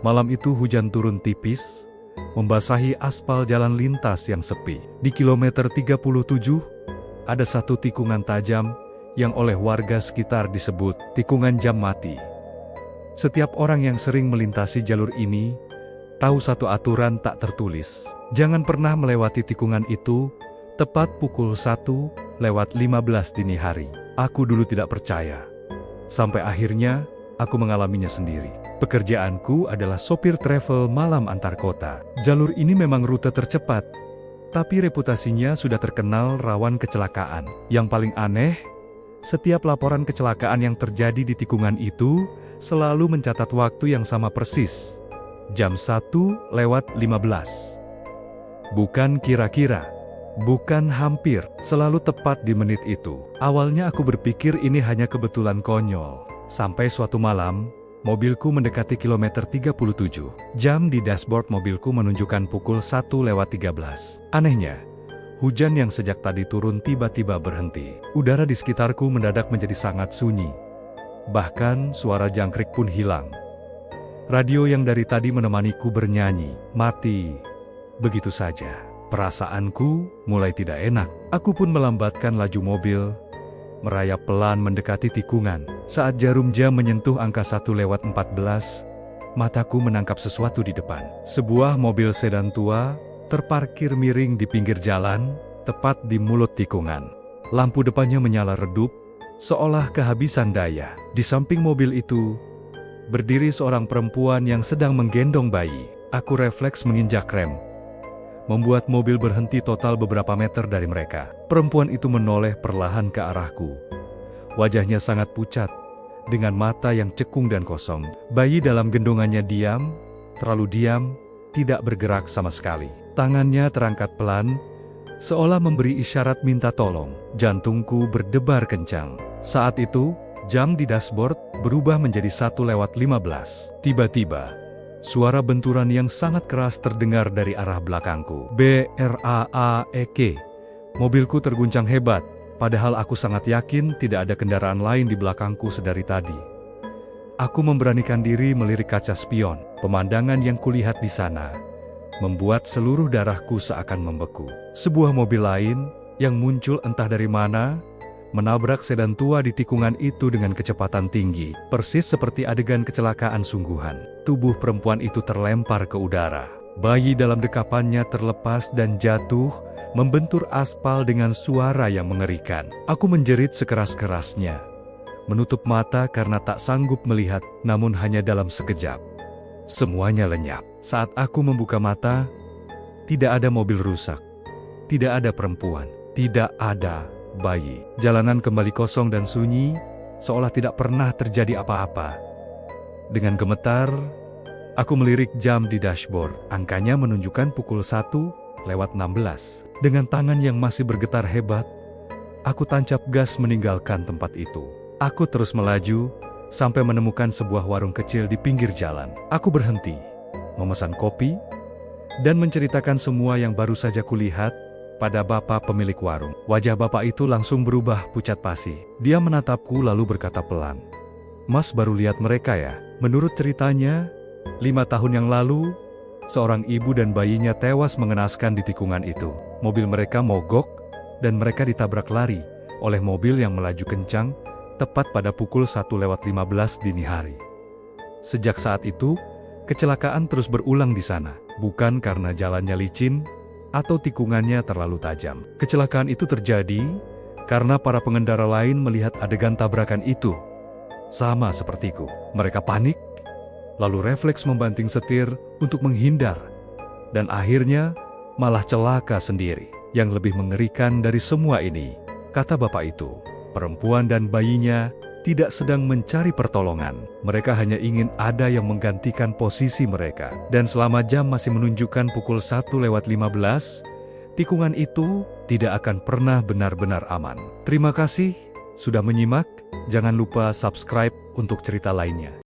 Malam itu hujan turun tipis, membasahi aspal jalan lintas yang sepi. Di kilometer 37, ada satu tikungan tajam yang oleh warga sekitar disebut tikungan jam mati. Setiap orang yang sering melintasi jalur ini tahu satu aturan tak tertulis. Jangan pernah melewati tikungan itu tepat pukul 1:15 dini hari. Aku dulu tidak percaya. Sampai akhirnya aku mengalaminya sendiri. Pekerjaanku adalah sopir travel malam antar kota. Jalur ini memang rute tercepat, tapi reputasinya sudah terkenal rawan kecelakaan. Yang paling aneh, setiap laporan kecelakaan yang terjadi di tikungan itu selalu mencatat waktu yang sama persis. Jam 1:15. Bukan kira-kira, bukan hampir, selalu tepat di menit itu. Awalnya aku berpikir ini hanya kebetulan konyol. Sampai suatu malam, mobilku mendekati kilometer 37. Jam di dashboard mobilku menunjukkan pukul 1:13. Anehnya, hujan yang sejak tadi turun tiba-tiba berhenti. Udara di sekitarku mendadak menjadi sangat sunyi. Bahkan suara jangkrik pun hilang. Radio yang dari tadi menemaniku bernyanyi, mati. Begitu saja. Perasaanku mulai tidak enak. Aku pun melambatkan laju mobil, merayap pelan mendekati tikungan. Saat jarum jam menyentuh angka 1:14, mataku menangkap sesuatu di depan. Sebuah mobil sedan tua terparkir miring di pinggir jalan, tepat di mulut tikungan. Lampu depannya menyala redup, seolah kehabisan daya. Di samping mobil itu, berdiri seorang perempuan yang sedang menggendong bayi. Aku refleks menginjak rem, membuat mobil berhenti total beberapa meter dari mereka. Perempuan itu menoleh perlahan ke arahku. Wajahnya sangat pucat, dengan mata yang cekung dan kosong. Bayi dalam gendongannya diam, terlalu diam, tidak bergerak sama sekali. Tangannya terangkat pelan, seolah memberi isyarat minta tolong. Jantungku berdebar kencang. Saat itu, jam di dashboard berubah menjadi 1:15. Tiba-tiba, suara benturan yang sangat keras terdengar dari arah belakangku. Braek. Mobilku terguncang hebat, padahal aku sangat yakin tidak ada kendaraan lain di belakangku sedari tadi. Aku memberanikan diri melirik kaca spion. Pemandangan yang kulihat di sana membuat seluruh darahku seakan membeku. Sebuah mobil lain yang muncul entah dari mana menabrak sedan tua di tikungan itu dengan kecepatan tinggi, persis seperti adegan kecelakaan sungguhan. Tubuh perempuan itu terlempar ke udara. Bayi dalam dekapannya terlepas dan jatuh, membentur aspal dengan suara yang mengerikan. Aku menjerit sekeras-kerasnya, menutup mata karena tak sanggup melihat, namun hanya dalam sekejap. Semuanya lenyap. Saat aku membuka mata, tidak ada mobil rusak, tidak ada perempuan, tidak ada bayi. Jalanan kembali kosong dan sunyi, seolah tidak pernah terjadi apa-apa. Dengan gemetar, aku melirik jam di dashboard. Angkanya menunjukkan pukul 1:16. Dengan tangan yang masih bergetar hebat, aku tancap gas meninggalkan tempat itu. Aku terus melaju, sampai menemukan sebuah warung kecil di pinggir jalan. Aku berhenti, memesan kopi, dan menceritakan semua yang baru saja kulihat pada bapak pemilik warung. Wajah bapak itu langsung berubah pucat pasi. Dia menatapku lalu berkata pelan, "Mas baru lihat mereka ya?" Menurut ceritanya, 5 tahun yang lalu, seorang ibu dan bayinya tewas mengenaskan di tikungan itu. Mobil mereka mogok, dan mereka ditabrak lari oleh mobil yang melaju kencang, tepat pada pukul 1:15 dini hari. Sejak saat itu, kecelakaan terus berulang di sana. Bukan karena jalannya licin, atau tikungannya terlalu tajam. Kecelakaan itu terjadi karena para pengendara lain melihat adegan tabrakan itu. Sama sepertiku, mereka panik, lalu refleks membanting setir untuk menghindar, dan akhirnya malah celaka sendiri. Yang lebih mengerikan dari semua ini, kata bapak itu, perempuan dan bayinya tidak sedang mencari pertolongan. Mereka hanya ingin ada yang menggantikan posisi mereka. Dan selama jam masih menunjukkan pukul 1:15, tikungan itu tidak akan pernah benar-benar aman. Terima kasih sudah menyimak. Jangan lupa subscribe untuk cerita lainnya.